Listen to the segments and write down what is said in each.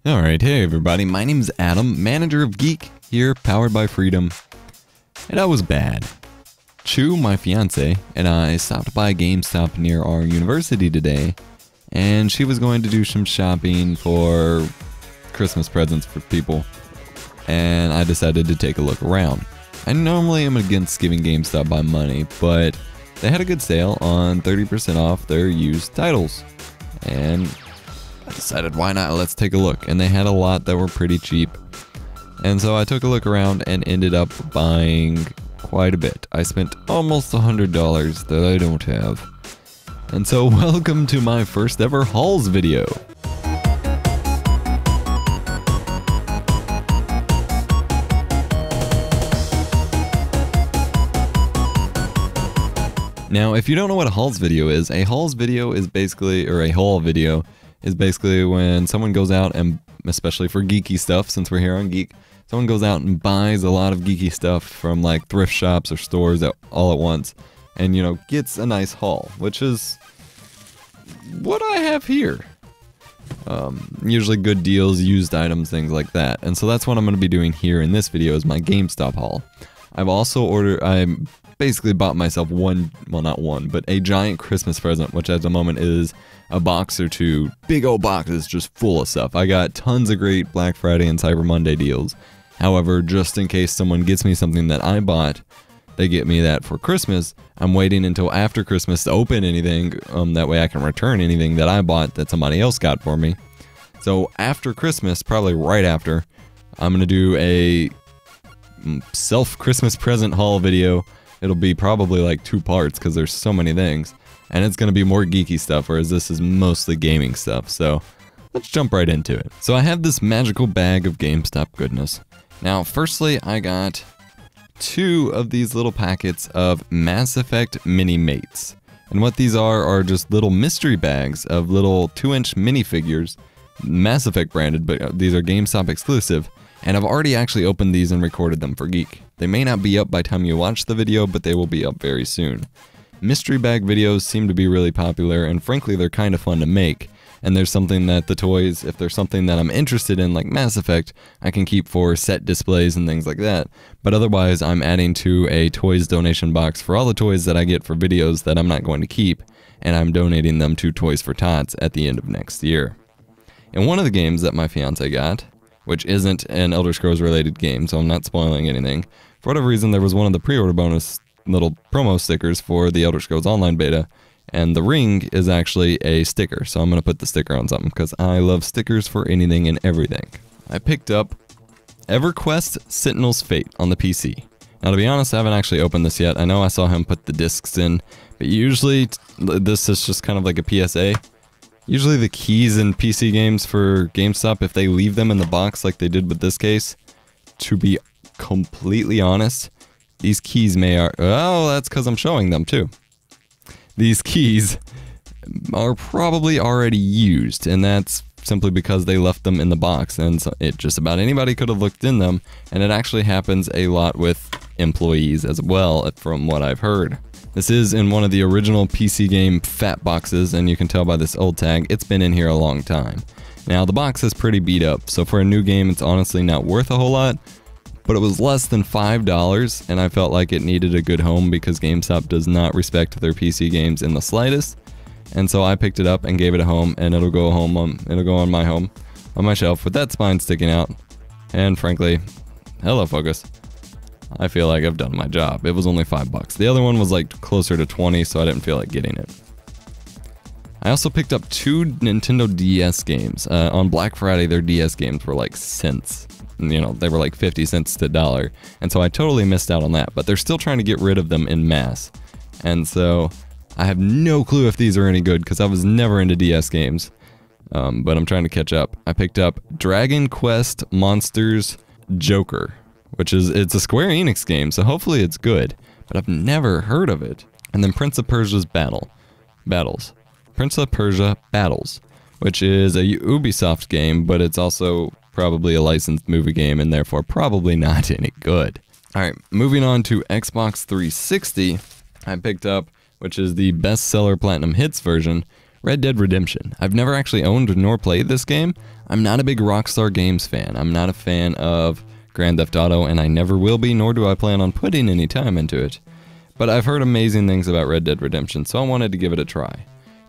Alright, hey everybody, my name's Adam, manager of Geek, here, powered by Freedom. And that was bad. Chu, my fiance, and I stopped by GameStop near our university today, and she was going to do some shopping for Christmas presents for people, and I decided to take a look around. I normally am against giving GameStop my money, but they had a good sale on 30% off their used titles, and I decided why not, let's take a look, and they had a lot that were pretty cheap. And so I took a look around and ended up buying quite a bit. I spent almost $100 that I don't have. And so welcome to my first ever hauls video. Now, if you don't know what a hauls video is basically, or a haul video, is basically when someone goes out and, especially for geeky stuff, since we're here on Geek, someone goes out and buys a lot of geeky stuff from like thrift shops or stores all at once, and, you know, gets a nice haul, which is what I have here. Usually good deals, used items, things like that. And so that's what I'm going to be doing here in this video, is my GameStop haul. I've also I basically bought myself a giant Christmas present, which at the moment is a box or two, big old boxes just full of stuff. I got tons of great Black Friday and Cyber Monday deals. However, just in case someone gets me something that I bought, they get me that for Christmas, I'm waiting until after Christmas to open anything, that way I can return anything that I bought that somebody else got for me. So after Christmas, probably right after, I'm going to do a self-Christmas present haul video. It'll be probably like 2 parts because there's so many things. And it's going to be more geeky stuff, whereas this is mostly gaming stuff. So let's jump right into it. So I have this magical bag of GameStop goodness. Now, firstly, I got 2 of these little packets of Mass Effect mini mates. And what these are just little mystery bags of little 2-inch minifigures, Mass Effect branded, but these are GameStop exclusive. And I've already actually opened these and recorded them for Geek. They may not be up by the time you watch the video, but they will be up very soon. Mystery bag videos seem to be really popular, and frankly they're kind of fun to make. And there's something that the toys, if there's something that I'm interested in like Mass Effect, I can keep for set displays and things like that. But otherwise I'm adding to a toys donation box for all the toys that I get for videos that I'm not going to keep, and I'm donating them to Toys for Tots at the end of next year. And one of the games that my fiance got, which isn't an Elder Scrolls related game, so I'm not spoiling anything, for whatever reason there was one of the pre-order bonus little promo stickers for the Elder Scrolls Online beta, and the ring is actually a sticker, so I'm going to put the sticker on something, because I love stickers for anything and everything. I picked up EverQuest Sentinel's Fate on the PC. Now, to be honest, I haven't actually opened this yet. I know I saw him put the discs in, but usually this is just kind of like a PSA. Usually the keys in PC games for GameStop, if they leave them in the box like they did with this case, to be completely honest, these keys oh, that's because I'm showing them too. These keys are probably already used, and that's simply because they left them in the box, and so just about anybody could have looked in them, and it actually happens a lot with employees as well, from what I've heard. This is in one of the original PC game fat boxes, and you can tell by this old tag, it's been in here a long time. Now, the box is pretty beat up, so for a new game, it's honestly not worth a whole lot, but it was less than $5, and I felt like it needed a good home because GameStop does not respect their PC games in the slightest, and so I picked it up and gave it a home, and it'll go on my home, on my shelf, with that spine sticking out, and frankly, hello focus. I feel like I've done my job. It was only $5. The other one was like closer to 20, so I didn't feel like getting it. I also picked up 2 Nintendo DS games. On Black Friday, their DS games were like cents. You know, they were like 50 cents to $1. And so I totally missed out on that, but they're still trying to get rid of them en masse. And so I have no clue if these are any good, because I was never into DS games. But I'm trying to catch up. I picked up Dragon Quest Monsters Joker, which is, it's a Square Enix game, so hopefully it's good, but I've never heard of it. And then Prince of Persia's Prince of Persia Battles, which is a Ubisoft game, but it's also probably a licensed movie game, and therefore probably not any good. Alright, moving on to Xbox 360, I picked up, which is the bestseller Platinum Hits version, Red Dead Redemption. I've never actually owned nor played this game. I'm not a big Rockstar Games fan. I'm not a fan of Grand Theft Auto, and I never will be, nor do I plan on putting any time into it. But I've heard amazing things about Red Dead Redemption, so I wanted to give it a try.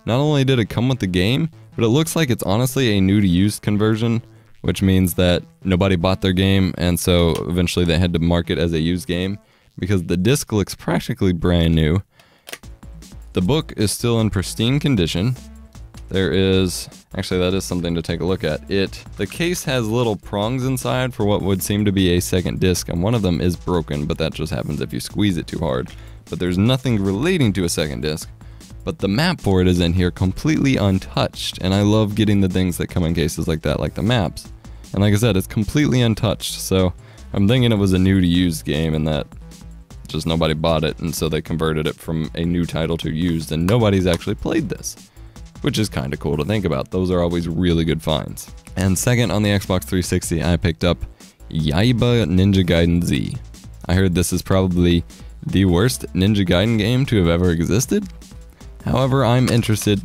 Not only did it come with the game, but it looks like it's honestly a new to used conversion, which means that nobody bought their game, and so eventually they had to mark it as a used game, because the disc looks practically brand new. The book is still in pristine condition. There is, actually that is something to take a look at. The case has little prongs inside for what would seem to be a second disc, and one of them is broken, but that just happens if you squeeze it too hard. But there's nothing relating to a second disc. But the map for it is in here completely untouched, and I love getting the things that come in cases like that, like the maps. And like I said, it's completely untouched, so I'm thinking it was a new to used game and that just nobody bought it, and so they converted it from a new title to used, and nobody's actually played this, which is kind of cool to think about. Those are always really good finds. And second, on the Xbox 360, I picked up Yaiba Ninja Gaiden Z. I heard this is probably the worst Ninja Gaiden game to have ever existed. However, I'm interested.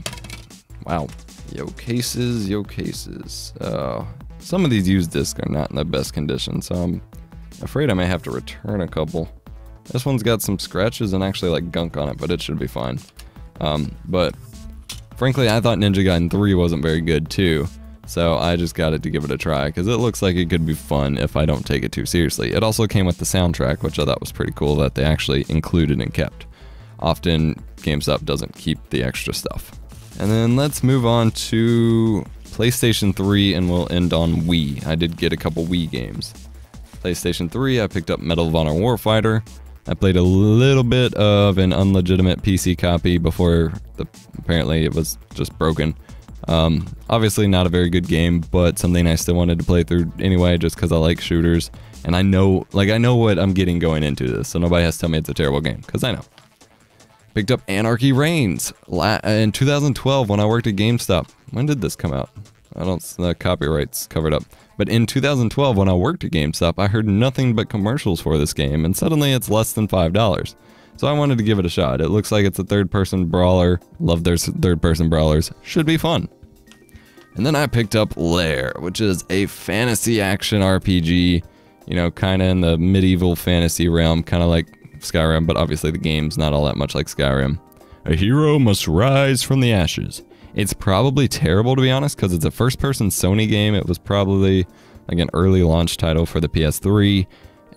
Wow. Yo cases, yo cases. Some of these used discs are not in the best condition, so I'm afraid I may have to return a couple. This one's got some scratches and actually like gunk on it, but it should be fine. But frankly, I thought Ninja Gaiden 3 wasn't very good too, so I just got it to give it a try, because it looks like it could be fun if I don't take it too seriously. It also came with the soundtrack, which I thought was pretty cool that they actually included and kept. Often, GameStop doesn't keep the extra stuff. And then let's move on to PlayStation 3, and we'll end on Wii. I did get a couple Wii games. PlayStation 3, I picked up Medal of Honor Warfighter. I played a little bit of an unlegitimate PC copy before apparently it was just broken. Obviously not a very good game, but something I still wanted to play through anyway, just because I like shooters. And I know what I'm getting going into this, so nobody has to tell me it's a terrible game, because I know. Picked up Anarchy Reigns in 2012 when I worked at GameStop. When did this come out? The copyright's covered up. But in 2012 when I worked at GameStop, I heard nothing but commercials for this game, and suddenly it's less than $5. So I wanted to give it a shot. It looks like it's a third-person brawler. Love their third-person brawlers. Should be fun. And then I picked up Lair, which is a fantasy action RPG, you know, kind of in the medieval fantasy realm, kind of like Skyrim, but obviously the game's not all that much like Skyrim. A hero must rise from the ashes. It's probably terrible, to be honest, because it's a first-person Sony game. It was probably like an early launch title for the PS3,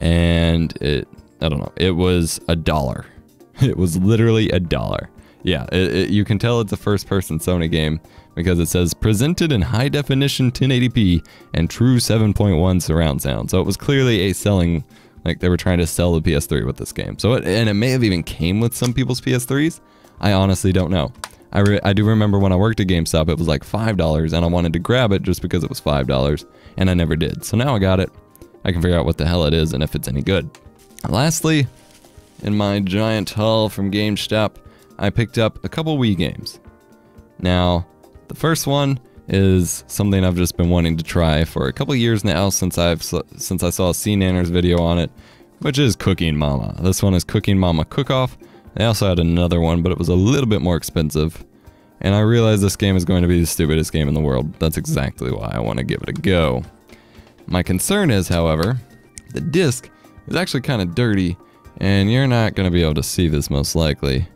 and I don't know, it was $1. It was literally $1. Yeah, you can tell it's a first-person Sony game because it says presented in high-definition 1080p and true 7.1 surround sound. So it was clearly a selling, like they were trying to sell the PS3 with this game. So and it may have even came with some people's PS3s. I honestly don't know. I do remember when I worked at GameStop, it was like $5, and I wanted to grab it just because it was $5, and I never did. So now I got it. I can figure out what the hell it is and if it's any good. Lastly, in my giant haul from GameStop, I picked up a couple Wii games. Now, the first one is something I've just been wanting to try for a couple years now since I saw a C-Nanners video on it, which is Cooking Mama. This one is Cooking Mama Cook-Off. They also had another one, but it was a little bit more expensive. And I realized this game is going to be the stupidest game in the world. That's exactly why I want to give it a go. My concern is, however, the disc is actually kind of dirty, and you're not going to be able to see this most likely.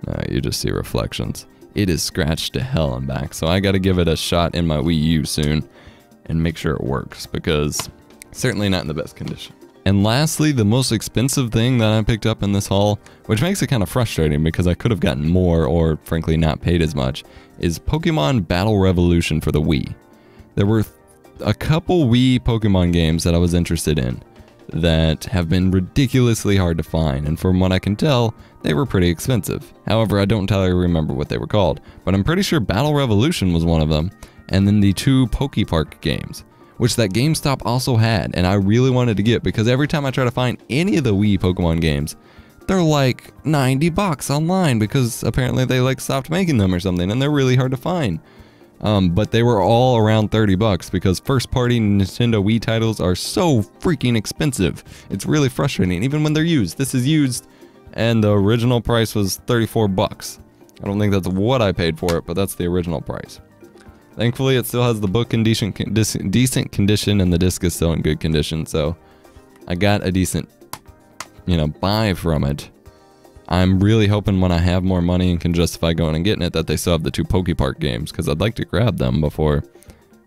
No, you just see reflections. It is scratched to hell and back, so I got to give it a shot in my Wii U soon and make sure it works, because it's certainly not in the best condition. And lastly, the most expensive thing that I picked up in this haul, which makes it kind of frustrating because I could have gotten more or frankly not paid as much, is Pokemon Battle Revolution for the Wii. There were a couple Wii Pokemon games that I was interested in that have been ridiculously hard to find, and from what I can tell, they were pretty expensive. However, I don't entirely remember what they were called, but I'm pretty sure Battle Revolution was one of them, and then the two PokePark games, which that GameStop also had, and I really wanted to get because every time I try to find any of the Wii Pokemon games, they're like $90 online because apparently they like stopped making them or something, and they're really hard to find. But they were all around $30 because first-party Nintendo Wii titles are so freaking expensive. It's really frustrating, even when they're used. This is used, and the original price was $34. I don't think that's what I paid for it, but that's the original price. Thankfully, it still has the book in decent condition, and the disc is still in good condition, so I got a decent, you know, buy from it. I'm really hoping when I have more money and can justify going and getting it that they still have the 2 PokePark games, because I'd like to grab them before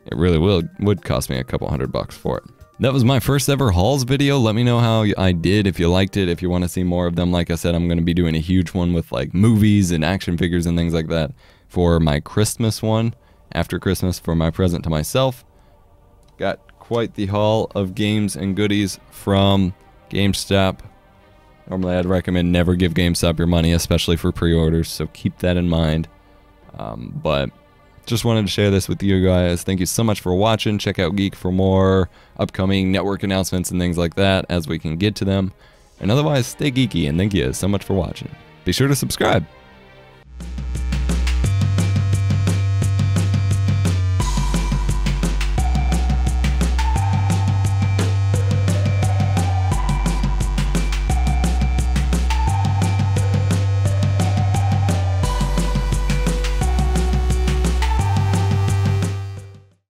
it really would cost me a couple $100 for it. That was my first ever hauls video. Let me know how I did, if you liked it, if you want to see more of them. Like I said, I'm going to be doing a huge one with like movies and action figures and things like that for my Christmas one, after Christmas, for my present to myself. Got quite the haul of games and goodies from GameStop. Normally I'd recommend never give GameStop your money, especially for pre-orders, so keep that in mind. But just wanted to share this with you guys. Thank you so much for watching. Check out Geek for more upcoming network announcements and things like that as we can get to them. And otherwise, stay geeky, and thank you so much for watching. Be sure to subscribe.